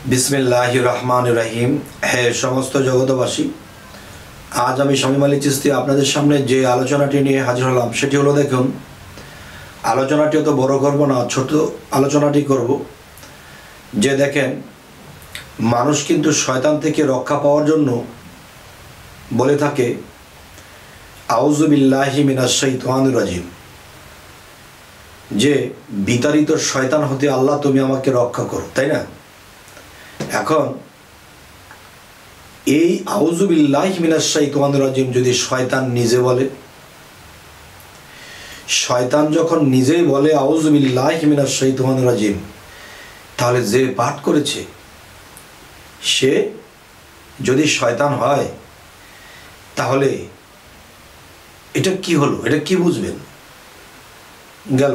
बिस्मिल्लाहिर रहमानिर रहीम। हे समस्त जगतबासी, आज आमी शामीम आली चिश्ती आपनादेर सामने जे आलोचनाटी निये हाजिर हलाम सेटी हलो देखुन, आलोचनाटी तो बड़ो करब ना, छोटो आलोचनाटी करब जे देखें मानुष किन्तु शयतान थेके रक्षा पाওয়ার জন্য বলে থাকে আউযু বিল্লাহি মিনাশ শাইতানির রাজিম, যে বিতাড়িত শয়তান হতে আল্লাহ তুমি আমাকে রক্ষা করো, তাই না? এখন এই আউযু বিল্লাহি মিনাশ শাইতানির রাজিম যদি শয়তান নিজে বলে, শয়তান যখন নিজেই বলে আউযু বিল্লাহি মিনাশ শাইতানির রাজিম, তাহলে যে পাঠ করেছে সে যদি শয়তান হয় তাহলে এটা কি হলো, এটা কি বুঝবেন? গেল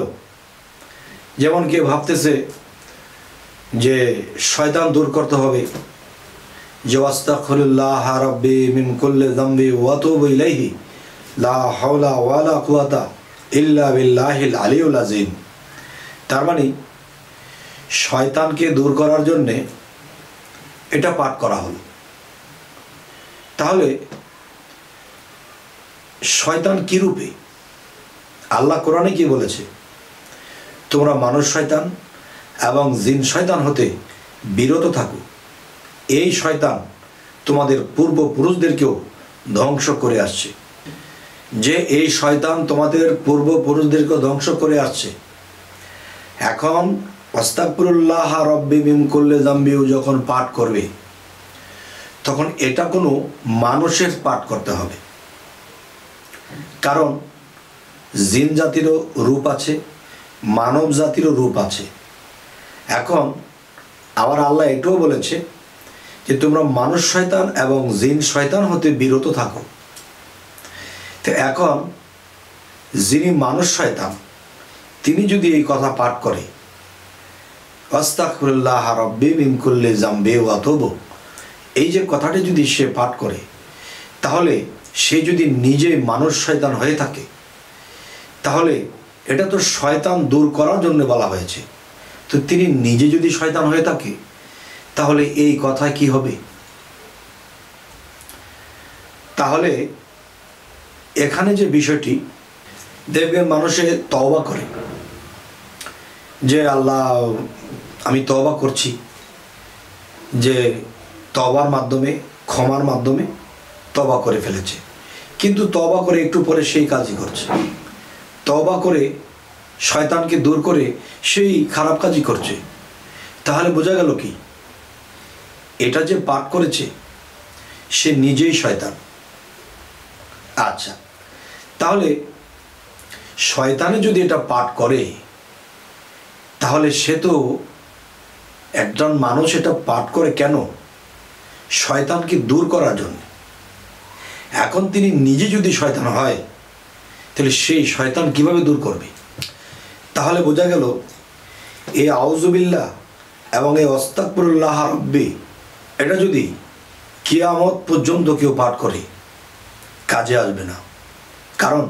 যেমন কে ভাবতেছে যে শয়তান দূর করতে হবে, যে আস্তাগফিরুল্লাহ রাব্বি মিন কুল্লি যামবি ওয়া আতুবু ইলাইহি লা হাওলা ওয়ালা কুওয়াতা ইল্লা বিল্লাহিল আলিয়্যিল আযীম। তার মানে শয়তানকে দূর করার জন্যে এটা পাঠ করা হলো। তাহলে শয়তান কি রূপে? আল্লাহ কোরআনে কি বলেছে? তোমরা মানুষ শয়তান এবং জিন শয়তান হতে বিরত থাকো। এই শয়তান তোমাদের পূর্বপুরুষদেরকেও ধ্বংস করে আসছে। যে এই শয়তান তোমাদের পূর্বপুরুষদেরকেও ধ্বংস করে আসছে, এখন আস্তাগফিরুল্লাহ রাব্বি মিন কুল্লি যামবি যখন পাঠ করবে তখন এটা কোনো মানুষের পাঠ করতে হবে, কারণ জিন জাতিরও রূপ আছে, মানব জাতিরও রূপ আছে। এখন আবার আল্লাহ এটাও বলেছে যে তোমরা মানুষ শয়তান এবং জিন শয়তান হতে বিরত থাকো। তো এখন যিনি মানুষ শয়তান তিনি যদি এই কথা পাঠ করে আস্তাগফিরুল্লাহ রাব্বি মিন কুল্লি যামবি ওয়া আতুবু, এই যে কথাটি যদি সে পাঠ করে, তাহলে সে যদি নিজে মানুষ শয়তান হয়ে থাকে তাহলে এটা তো শয়তান দূর করার জন্য বলা হয়েছে। তো তিনি নিজে যদি শয়তান হয়ে থাকে তাহলে এই কথা কি হবে? তাহলে এখানে যে বিষয়টি দেখবেন, মানুষে তওবা করে যে আল্লাহ আমি তওবা করছি, যে তওবার মাধ্যমে ক্ষমার মাধ্যমে তওবা করে ফেলেছে, কিন্তু তওবা করে একটু পরে সেই কাজই করছে। তওবা করে শয়তানকে দূর করে সেই খারাপ কাজই করছে। তাহলে বোঝা গেল কি, এটা যে পাঠ করেছে সে নিজেই শয়তান। আচ্ছা, তাহলে শয়তানে যদি এটা পাঠ করে তাহলে সে তো একজন মানুষ এটা পাঠ করে কেন? শয়তানকে দূর করার জন্য। এখন তিনি নিজে যদি শয়তান হয় তাহলে সেই শয়তান কিভাবে দূর করবে? তাহলে বোঝা গেল এই আউযু বিল্লাহ এবং এই আস্তাগফিরুল্লাহ রাব্বি এটা যদি কিয়ামত পর্যন্ত কেউ পাঠ করে কাজে আসবে না। কারণ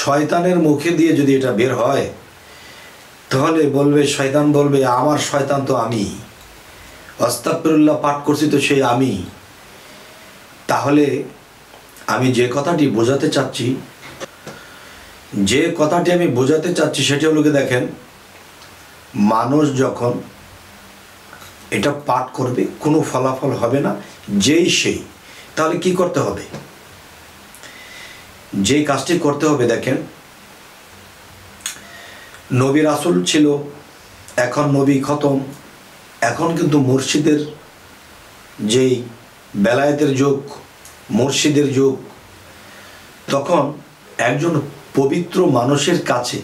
শয়তানের মুখে দিয়ে যদি এটা বের হয় তাহলে বলবে, শয়তান বলবে আমার শয়তান তো আমি, আস্তাগফিরুল্লাহ পাঠ করছি তো সেই আমি। তাহলে আমি যে কথাটি বোঝাতে চাচ্ছি সেটা হলো, দেখেন মানুষ যখন এটা পাঠ করবে কোনো ফলাফল হবে না, যেই সেই। তাহলে কি করতে হবে? যে কাজটি করতে হবে, দেখেন নবী রাসূল ছিল, এখন নবী খতম, এখন কিন্তু মুর্শিদের যেই বেলায়েতের যুগ, মুর্শিদের যুগ। তখন একজন পবিত্র মানুষের কাছে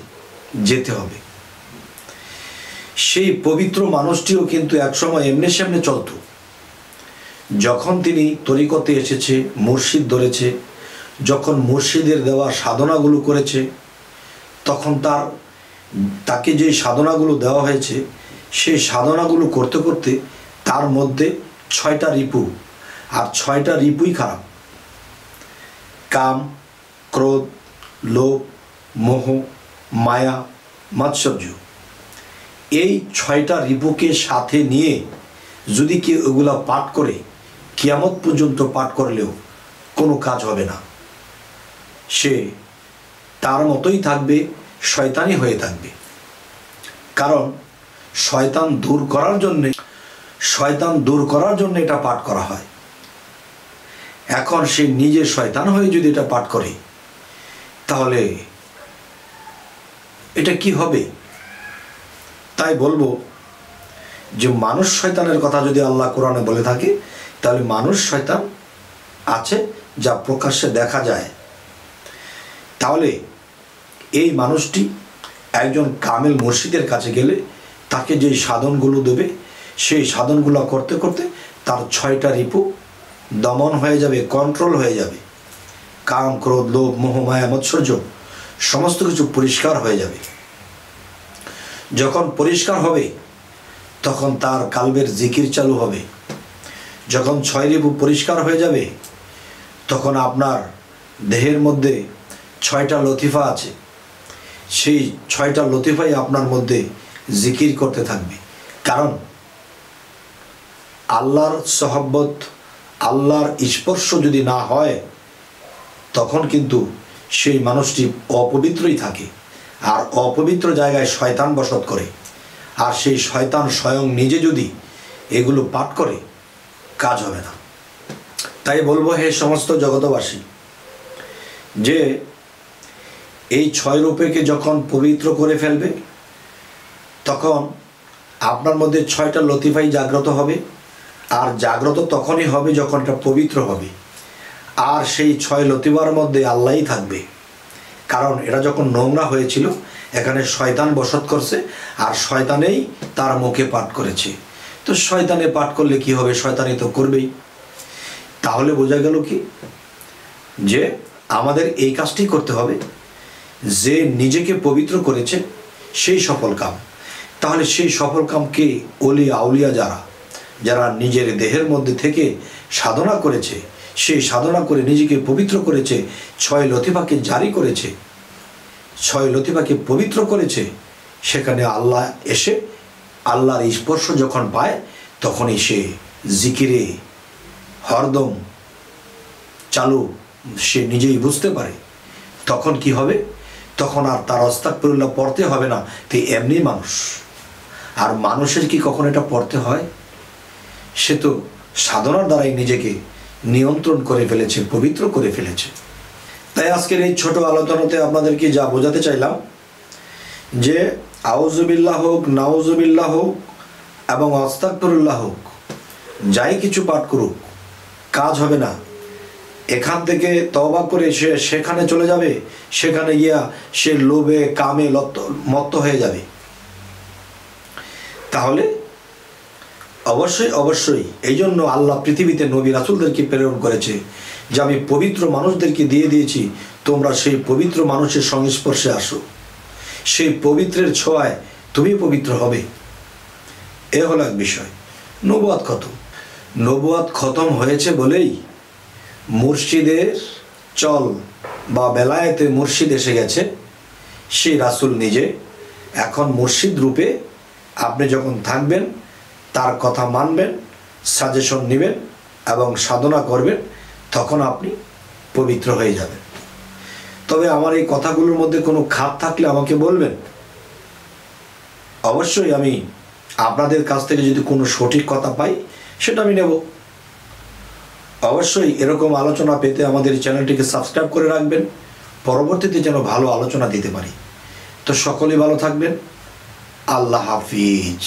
যেতে হবে। সেই পবিত্র মানুষটিও কিন্তু একসময় এমনি সামনে চলত। যখন তিনি তরিকতে এসেছে, মুর্শিদ ধরেছে, যখন মুর্শিদের দেওয়া সাধনাগুলো করেছে, তখন তাকে যে সাধনাগুলো দেওয়া হয়েছে সেই সাধনাগুলো করতে করতে তার মধ্যে 6টা রিপু, আর 6টা রিপুই খারাপ। কাম, ক্রোধ, লোভ, মোহ, মায়া, মাৎসর্য, এই 6টা রিপুকে সাথে নিয়ে যদি কেউ এগুলা পাঠ করে কিয়ামত পর্যন্ত পাঠ করলেও কোনো কাজ হবে না, সে তার মতোই থাকবে, শয়তানি হয়ে থাকবে। কারণ শয়তান দূর করার জন্য এটা পাঠ করা হয়। এখন সে নিজে শয়তান হয়ে যদি এটা পাঠ করে তাহলে এটা কি হবে? তাই বলবো যে মানুষ শয়তানের কথা যদি আল্লাহ কোরআনে বলে থাকে, তাহলে মানুষ শয়তান আছে যা প্রকাশ্যে দেখা যায়। তাহলে এই মানুষটি একজন কামেল মুর্শিদের কাছে গেলে তাকে যে সাধনগুলো দেবে, সেই সাধনগুলো করতে করতে তার 6টা রিপু দমন হয়ে যাবে, কন্ট্রোল হয়ে যাবে। কাম, ক্রোধ, লোভ, মোহ, মায়া, মৎসর্য সমস্ত কিছু পরিষ্কার হয়ে যাবে। যখন পরিষ্কার হবে তখন তার কালবের জিকির চালু হবে। যখন 6 রিপু পরিষ্কার হয়ে যাবে তখন আপনার দেহের মধ্যে 6টা লতিফা আছে, সেই 6টা লতিফাই আপনার মধ্যে জিকির করতে থাকবে। কারণ আল্লাহর সহব্বত, আল্লাহর স্পর্শ যদি না হয় তখন কিন্তু সেই মানুষটি অপবিত্রই থাকে। আর অপবিত্র জায়গায় শয়তান বসত করে। আর সেই শয়তান স্বয়ং নিজে যদি এগুলো পাঠ করে, কাজ হবে না। তাই বলবো, হে সমস্ত জগতবাসী, যে এই 6 রূপেকে যখন পবিত্র করে ফেলবে তখন আপনার মধ্যে 6টা লতিফাই জাগ্রত হবে। আর জাগ্রত তখনই হবে যখন এটা পবিত্র হবে। আর সেই 6 লতিফার মধ্যে আল্লাহই থাকবে। কারণ এরা যখন নোংরা হয়েছিল, এখানে শয়তান বসত করছে, আর শয়তানেই তার মুখে পাঠ করেছে। তো শয়তানে পাঠ করলে কি হবে? শয়তানি তো করবেই। তাহলে বোঝা গেল কি, যে আমাদের এই কাজটি করতে হবে, যে নিজেকে পবিত্র করেছে সেই সফল কাম। তাহলে সেই সফল কামকে ওলি আউলিয়া যারা নিজের দেহের মধ্যে থেকে সাধনা করেছে, সেই সাধনা করে নিজেকে পবিত্র করেছে, 6 লতিফাকে জারি করেছে, 6 লতিফাকে পবিত্র করেছে, সেখানে আল্লাহ এসে আল্লাহর স্পর্শ যখন পায় তখনই সে জিকিরে হরদম চালু, সে নিজেই বুঝতে পারে। তখন কি হবে? তখন আর তার আস্তাগফিরুল্লাহ পড়তে হবে না। তো এমনি মানুষ, আর মানুষের কি কখন এটা পড়তে হয়? সে তো সাধনার দ্বারাই নিজেকে নিয়ন্ত্রণ করে ফেলেছে, পবিত্র করে ফেলেছে। তাই আজকের এই ছোট আলোচনাতে আপনাদেরকে যা বোঝাতে চাইলাম, যে আউযুবিল্লাহ হোক, নাউযুবিল্লাহ হোক এবং আস্তাগফিরুল্লাহ হোক, যাই কিছু পাঠ করুক, কাজ হবে না। এখান থেকে তওবা করে সে সেখানে চলে যাবে, সেখানে গিয়া সে লোভে কামে মত্ত হয়ে যাবে। তাহলে অবশ্যই এই জন্য আল্লাহ পৃথিবীতে নবী রাসূলদেরকে প্রেরণ করেছে, যে আমি পবিত্র মানুষদেরকে দিয়ে দিয়েছি, তোমরা সেই পবিত্র মানুষের সংস্পর্শে আসো, সেই পবিত্রের ছোঁয়ায় তুমি পবিত্র হবে। এ হলো এক বিষয়। নবুয়াত খতম হয়েছে বলেই মুর্শিদের চল বা বেলায়েতে মুর্শিদ এসে গেছে। সেই রাসূল নিজে এখন মুর্শিদ রূপে আপনি যখন থাকবেন, তার কথা মানবেন, সাজেশন নেবেন এবং সাধনা করবেন, তখন আপনি পবিত্র হয়ে যাবেন। তবে আমার এই কথাগুলোর মধ্যে কোনো খাত থাকলে আমাকে বলবেন। অবশ্যই আমি আপনাদের কাছ থেকে যদি কোনো সঠিক কথা পাই সেটা আমি নেব। অবশ্যই এরকম আলোচনা পেতে আমাদের চ্যানেলটিকে সাবস্ক্রাইব করে রাখবেন, পরবর্তীতে যেন ভালো আলোচনা দিতে পারি। তো সকলেই ভালো থাকবেন। আল্লাহ হাফিজ।